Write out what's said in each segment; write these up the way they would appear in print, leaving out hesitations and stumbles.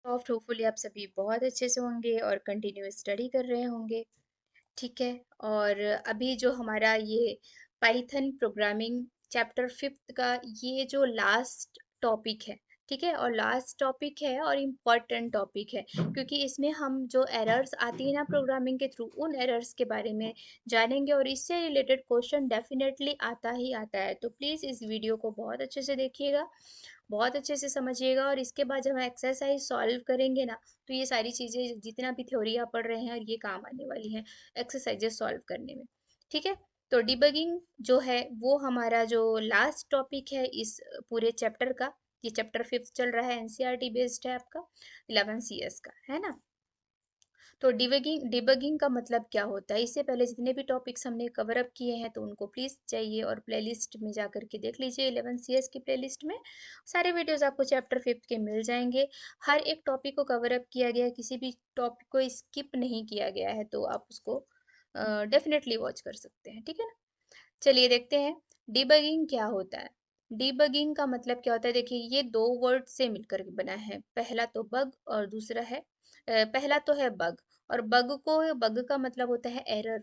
Soft hopefully आप सभी बहुत अच्छे से होंगे और कंटिन्यू स्टडी कर रहे होंगे। ठीक है। और अभी जो हमारा ये पाइथन प्रोग्रामिंग चैप्टर फिफ्थ का ये जो लास्ट टॉपिक है, ठीक है, और लास्ट टॉपिक है और इम्पॉर्टेंट टॉपिक है, क्योंकि इसमें हम जो एरर्स आती है ना प्रोग्रामिंग के थ्रू, उन एरर्स के बारे में जानेंगे और इससे रिलेटेड क्वेश्चन डेफिनेटली आता ही आता है। तो प्लीज़ इस वीडियो को बहुत अच्छे से देखिएगा, बहुत अच्छे से समझिएगा, और इसके बाद जब हम एक्सरसाइज सॉल्व करेंगे ना, तो ये सारी चीज़ें जितना भी थ्योरी आप पढ़ रहे हैं और ये काम आने वाली हैं एक्सरसाइजेस सॉल्व करने में। ठीक है। तो डिबगिंग जो है वो हमारा जो लास्ट टॉपिक है इस पूरे चैप्टर का। ये चैप्टर फिफ्थ चल रहा है, एनसीईआरटी बेस्ड है आपका, 11 सीएस का है ना। तो डिबगिंग का मतलब क्या होता है, इससे पहले जितने भी टॉपिक्स हमने कवर अप किए हैं तो उनको प्लीज़ जाइए और प्लेलिस्ट में जा करके देख लीजिए। 11 सीएस की प्लेलिस्ट में सारे वीडियोस आपको चैप्टर फिफ्थ के मिल जाएंगे। हर एक टॉपिक को कवर अप किया गया है, किसी भी टॉपिक को स्किप नहीं किया गया है, तो आप उसको डेफिनेटली वॉच कर सकते हैं। ठीक है ना। चलिए देखते हैं डिबगिंग क्या होता है। डिबगिंग का मतलब क्या होता है, देखिए ये दो वर्ड से मिलकर बना है। पहला तो बग और दूसरा है पहला तो है बग। और बग का मतलब होता है एरर,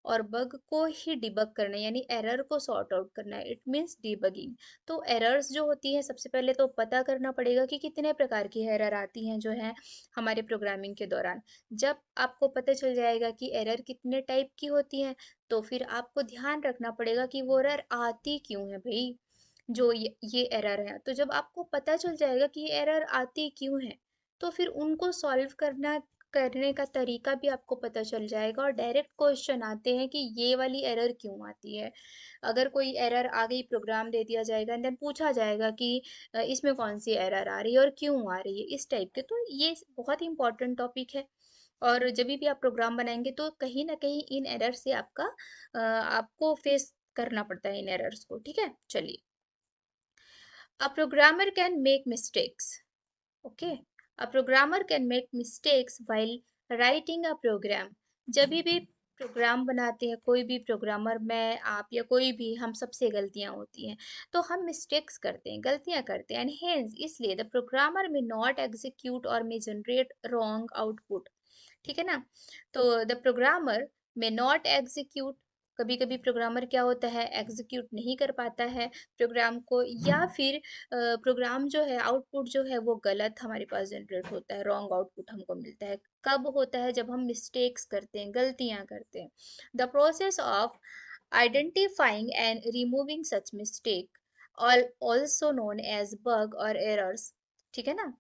और बग को ही डिबग करना यानी एरर को सॉर्ट आउट करना है, इट मीन्स डिबगिंग। तो एरर्स जो होती है, सबसे पहले तो पता करना पड़ेगा कि कितने प्रकार की एरर आती हैं जो है हमारे प्रोग्रामिंग के दौरान। जब आपको पता चल जाएगा कि एरर कितने टाइप की होती हैं, तो फिर आपको ध्यान रखना पड़ेगा कि वो एरर आती क्यों है भाई। जो ये एरर है, तो जब आपको पता चल जाएगा कि ये एरर आती क्यों है, तो फिर उनको सॉल्व करने का तरीका भी आपको पता चल जाएगा। और डायरेक्ट क्वेश्चन आते हैं कि ये वाली एरर क्यों आती है। अगर कोई एरर आ गई, प्रोग्राम दे दिया जाएगा एंड देन पूछा जाएगा कि इसमें कौन सी एरर आ रही है और क्यों आ रही है, इस टाइप के। तो ये बहुत ही इंपॉर्टेंट टॉपिक है। और जब भी आप प्रोग्राम बनाएंगे तो कहीं ना कहीं इन एरर से आपको फेस करना पड़ता है इन एरर्स को। ठीक है, चलिए। A programmer can make mistakes. Okay. A programmer can make mistakes while writing a program. जब भी प्रोग्राम बनाते हैं, कोई भी प्रोग्रामर, मैं आप या कोई भी, हम सबसे गलतियां होती हैं। तो हम मिस्टेक्स करते हैं, गलतियां करते हैं, एंड हेंस इसलिए द प्रोग्रामर में नॉट एग्जीक्यूट और में जनरेट रॉन्ग आउटपुट। ठीक है ना। तो द प्रोग्रामर में नॉट एग्जीक्यूट, कभी कभी प्रोग्रामर क्या होता है, एग्जीक्यूट नहीं कर पाता है प्रोग्राम को, या फिर प्रोग्राम जो है, आउटपुट जो है वो गलत हमारे पास जनरेट होता है, रॉन्ग आउटपुट हमको मिलता है। कब होता है, जब हम मिस्टेक्स करते हैं, गलतियां करते हैं। The process of identifying and removing such mistake also known as bug और एरर्स। ठीक है ना।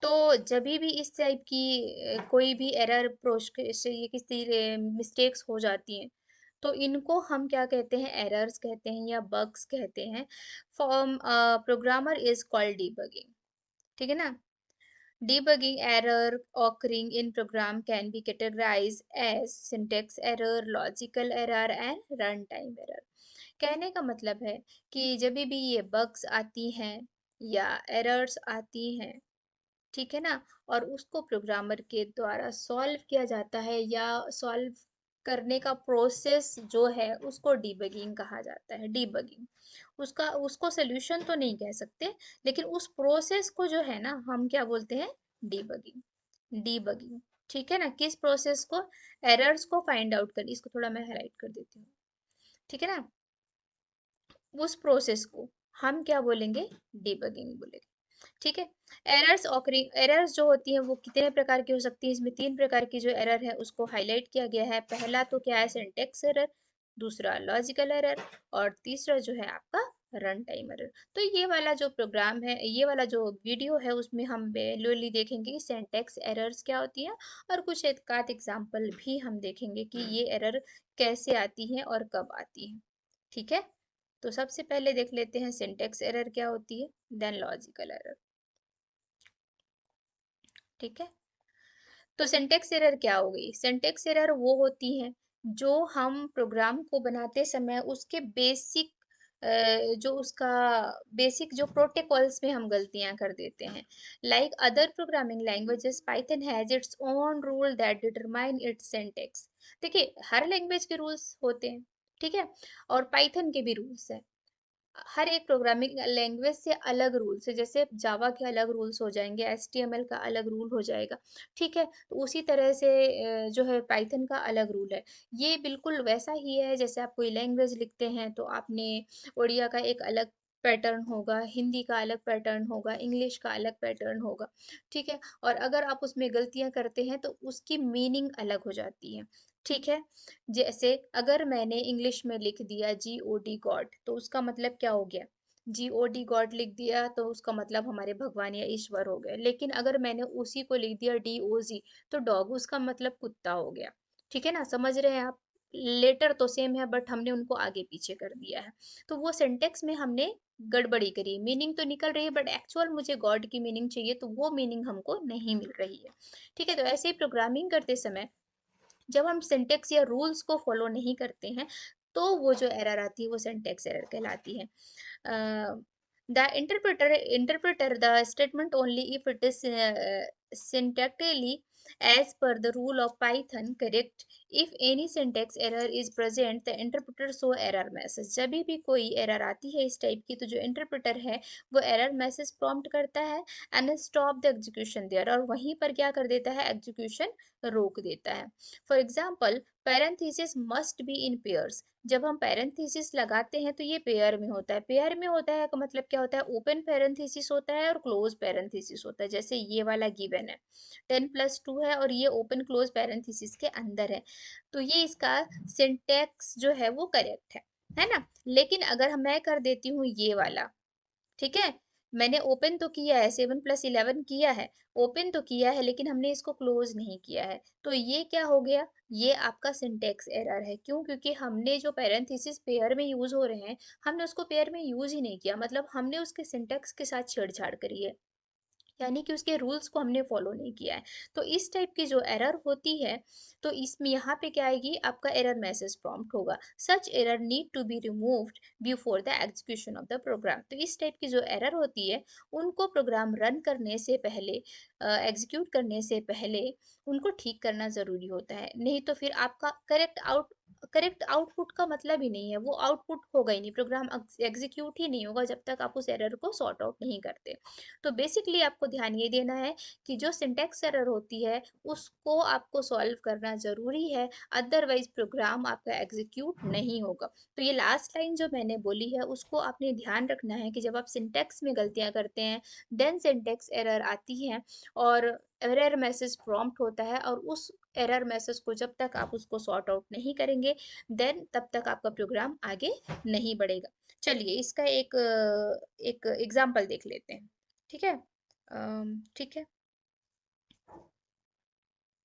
तो जब भी इस टाइप की कोई भी एरर प्रोसेस, ये किसी मिस्टेक्स हो जाती हैं, तो इनको हम क्या कहते हैं, एरर्स कहते हैं या बग्स कहते हैं। Form programmer is called debugging. ठीक है ना। Debugging error occurring in program can be categorized as syntax error, logical error and runtime error। कहने का मतलब है कि जब भी ये bugs आती हैं या errors आती हैं, ठीक है ना, और उसको प्रोग्रामर के द्वारा सॉल्व किया जाता है, या सॉल्व करने का प्रोसेस जो है उसको डीबगिंग कहा जाता है। डीबगिंग, उसका उसको सोल्यूशन तो नहीं कह सकते, लेकिन उस प्रोसेस को जो है ना हम क्या बोलते हैं, डीबगिंग। डीबगिंग, ठीक है ना, किस प्रोसेस को, एरर्स को फाइंड आउट कर, इसको थोड़ा मैं हाईलाइट कर देती हूँ। ठीक है ना। उस प्रोसेस को हम क्या बोलेंगे, डीबगिंग बोलेंगे। ठीक है। एरर्स ऑकरिंग, एरर्स जो होती हैं वो कितने प्रकार की हो सकती है, इसमें तीन प्रकार की जो एरर है उसको हाईलाइट किया गया है। पहला तो क्या है, सिंटेक्स एरर, दूसरा लॉजिकल एरर, और तीसरा जो है आपका रन टाइम एरर। तो ये वाला जो प्रोग्राम है, ये वाला जो वीडियो है, उसमें हम वैल्यूअली देखेंगे कि सिंटेक्स एरर्स क्या होती हैं, और कुछ एक आध एग्जाम्पल भी हम देखेंगे कि ये एरर कैसे आती हैं और कब आती हैं। ठीक है। तो सबसे पहले देख लेते हैं सिंटेक्स एरर क्या होती है, देन लॉजिकल एरर। ठीक है। तो सिंटेक्स एरर क्या हो गई, सिंटेक्स एरर वो होती हैं जो हम प्रोग्राम को बनाते समय उसके बेसिक, जो उसका बेसिक जो प्रोटोकॉल्स में हम गलतियां कर देते हैं। Like other programming languages, Python has its own rule that determine its syntax. देखिए हर लैंग्वेज के रूल्स होते हैं, ठीक है, और पाइथन के भी रूल्स हैं। हर एक प्रोग्रामिंग लैंग्वेज से अलग रूल्स है, जैसे जावा के अलग रूल्स हो जाएंगे, एचटीएमएल का अलग रूल हो जाएगा। ठीक है, तो उसी तरह से जो है पाइथन का अलग रूल है। ये बिल्कुल वैसा ही है जैसे आप कोई लैंग्वेज लिखते हैं तो आपने उड़िया का एक अलग पैटर्न होगा, हिंदी का अलग पैटर्न होगा, इंग्लिश का अलग पैटर्न होगा। ठीक है, और अगर आप उसमें गलतियां करते हैं तो उसकी मीनिंग अलग हो जाती है। ठीक है, जैसे अगर मैंने इंग्लिश में लिख दिया GOD गॉड, तो उसका मतलब क्या हो गया? GOD गॉड लिख दिया तो उसका मतलब हमारे भगवान या ईश्वर हो गए। लेकिन अगर मैंने उसी को लिख दिया DOG, तो डॉग, उसका मतलब कुत्ता हो गया। ठीक है ना, समझ रहे हैं आप? लेटर तो सेम है बट हमने उनको आगे पीछे कर दिया है। तो वो सिंटेक्स में हमने गड़बड़ी करी, मीनिंग तो निकल रही है बट एक्चुअल मुझे गॉड की मीनिंग चाहिए तो वो मीनिंग हमको नहीं मिल रही है। ठीक है, तो ऐसे ही प्रोग्रामिंग करते समय जब हम सिंटेक्स या रूल्स को फॉलो नहीं करते हैं तो वो जो एरर आती है वो सिंटेक्स एरर कहलाती है। The interpreter the statement only if it is syntactically as per the rule of Python correct. If any syntax error is present, the interpreter show error message. जब भी कोई एरर आती है इस टाइप की तो जो इंटरप्रेटर है वो एरर मैसेज प्रॉम्प्ट करता है and stop the execution there, और वहीं पर क्या कर देता है, एग्जीक्यूशन रोक देता है। For example, parenthesis must be in pairs. जब हम पैरेंथेसिस लगाते हैं तो ये पेयर में होता है। पेयर में होता है का मतलब क्या होता है, ओपन पैरेंथेसिस होता है और क्लोज पैरेंथेसिस होता है। जैसे ये वाला गिवन है 10+2 है और ये ओपन क्लोज पैरेंथेसिस के अंदर है, तो ये इसका सिंटेक्स जो है वो करेक्ट है ना। लेकिन अगर मैं कर देती हूँ ये वाला, ठीक है, मैंने ओपन तो किया है, 7+11 किया है, ओपन तो किया है लेकिन हमने इसको क्लोज नहीं किया है, तो ये क्या हो गया, ये आपका सिंटेक्स एरर है। क्यों? क्योंकि हमने जो पैरेंथेसिस पेयर में यूज हो रहे हैं, हमने उसको पेयर में यूज ही नहीं किया, मतलब हमने उसके सिंटेक्स के साथ छेड़छाड़ करी है, यानी कि उसके रूल्स को हमने फॉलो नहीं किया है। तो इस टाइप की जो एरर होती है, तो इसमें यहाँ पे क्या आएगी, आपका एरर मैसेज प्रॉम्प्ट होगा, such error need to be removed before the execution of the program. तो इस टाइप की जो एरर होती है उनको प्रोग्राम रन करने से पहले, एग्जीक्यूट करने से पहले उनको ठीक करना जरूरी होता है, नहीं तो फिर आपका करेक्ट आउटपुट का मतलब ही नहीं है, वो आउटपुट होगा ही नहीं, प्रोग्राम एग्जीक्यूट ही नहीं होगा जब तक आप उस एरर को सॉर्ट आउट नहीं करते। तो बेसिकली आपको ध्यान ये देना है कि जो सिंटेक्स एरर होती है उसको आपको सॉल्व करना जरूरी है, अदरवाइज प्रोग्राम आपका एग्जीक्यूट नहीं होगा। तो ये लास्ट लाइन जो मैंने बोली है उसको आपने ध्यान रखना है कि जब आप सिंटेक्स में गलतियां करते हैं, देन सिंटेक्स एरर आती है और एरर मैसेज प्रॉम्प्ट होता है, और उस एरर मैसेज को जब तक आप उसको सॉर्ट आउट नहीं करेंगे, देन तब तक आपका प्रोग्राम आगे नहीं बढ़ेगा। चलिए इसका एक एग्जाम्पल देख लेते हैं। ठीक है, ठीक है,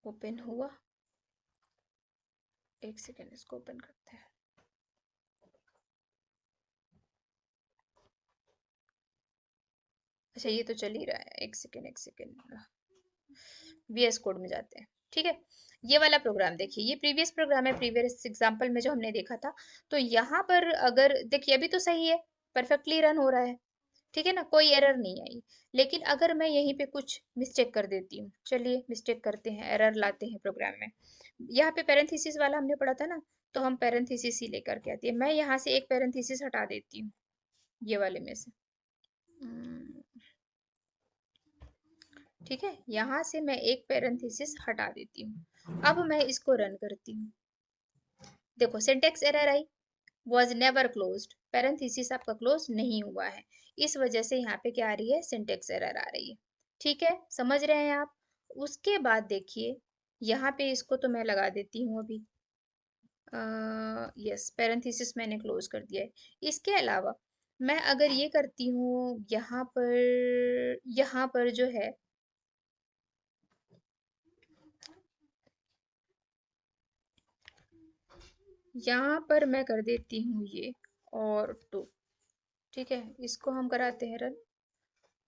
ओपन हुआ, एक सेकेंड इसको ओपन करते हैं। अच्छा ये तो चल ही रहा है, एक सेकेंड VS कोड में जाते हैं। ठीक है, ये वाला प्रोग्राम देखिए, ये प्रीवियस प्रोग्राम है, प्रीवियस एग्जांपल में जो हमने देखा था। तो यहाँ पर अगर देखिए अभी तो सही है, परफेक्टली रन हो रहा है, ठीक है ना, कोई एरर नहीं आई। लेकिन अगर मैं यहीं पे कुछ मिस्टेक कर देती हूँ, चलिए मिस्टेक करते हैं, एरर लाते हैं प्रोग्राम में। यहाँ पे पैरेंथेसिस वाला हमने पढ़ा था ना, तो हम पैरेंथेसिस ही लेकर के आती है। मैं यहाँ से एक पैरेंथेसिस हटा देती हूँ, ये वाले में से। हम्म, ठीक है, यहाँ से मैं एक पैरेंथेसिस हटा देती हूँ, अब मैं इसको रन करती हूँ। देखो सिंटेक्स एरर आई, was never closed, पैरेंथेसिस आपका क्लोज नहीं हुआ है, इस वजह से यहाँ पे क्या आ रही है, सिंटेक्स एरर आ रही है। ठीक है, समझ रहे हैं आप? उसके बाद देखिए यहाँ पे इसको तो मैं लगा देती हूँ अभी, यस पैरेंथेसिस मैंने क्लोज कर दिया है। इसके अलावा मैं अगर ये करती हूँ यहाँ पर जो है, यहाँ पर मैं कर देती हूँ ये और टू। ठीक है, इसको हम कराते हैं रन,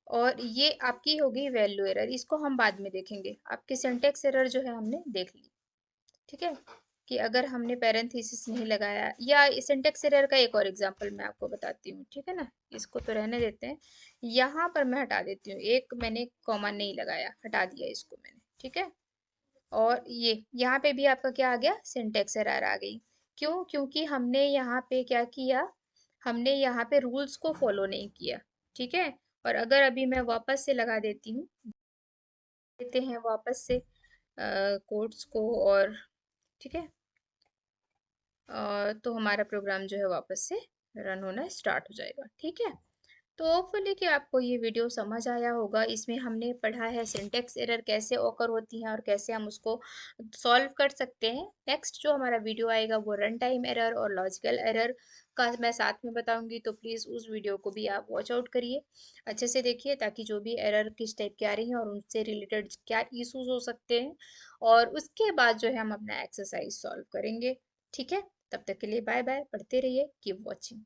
और ये आपकी होगी वैल्यू एरर, इसको हम बाद में देखेंगे। आपकी सिंटेक्स एरर जो है हमने देख ली। ठीक है, कि अगर हमने पैरेंथेसिस नहीं लगाया, या सिंटेक्स एरर का एक और एग्जांपल मैं आपको बताती हूँ। ठीक है ना, इसको तो रहने देते हैं, यहाँ पर मैं हटा देती हूँ, एक मैंने कॉमा नहीं लगाया, हटा दिया इसको मैंने। ठीक है, और ये यहाँ पे भी आपका क्या आ गया, सिंटेक्स एरर आ गई। क्यों? क्योंकि हमने यहाँ पे क्या किया, हमने यहाँ पे रूल्स को फॉलो नहीं किया। ठीक है। और अगर अभी मैं वापस से लगा देती हूँ, देते हैं वापस से कोड्स को, और ठीक है, तो हमारा प्रोग्राम जो है वापस से रन होना स्टार्ट हो जाएगा। ठीक है। तो होपफुली कि आपको ये वीडियो समझ आया होगा। इसमें हमने पढ़ा है सिंटेक्स एरर कैसे ओकर होती हैं और कैसे हम उसको सॉल्व कर सकते हैं। नेक्स्ट जो हमारा वीडियो आएगा वो रन टाइम एरर और लॉजिकल एरर का मैं साथ में बताऊंगी, तो प्लीज़ उस वीडियो को भी आप वॉच आउट करिए, अच्छे से देखिए, ताकि जो भी एरर किस टाइप की आ रही हैं और उनसे रिलेटेड क्या इश्यूज हो सकते हैं, और उसके बाद जो है हम अपना एक्सरसाइज सॉल्व करेंगे। ठीक है। तब तक के लिए बाय बाय, पढ़ते रहिए, कीप वॉचिंग।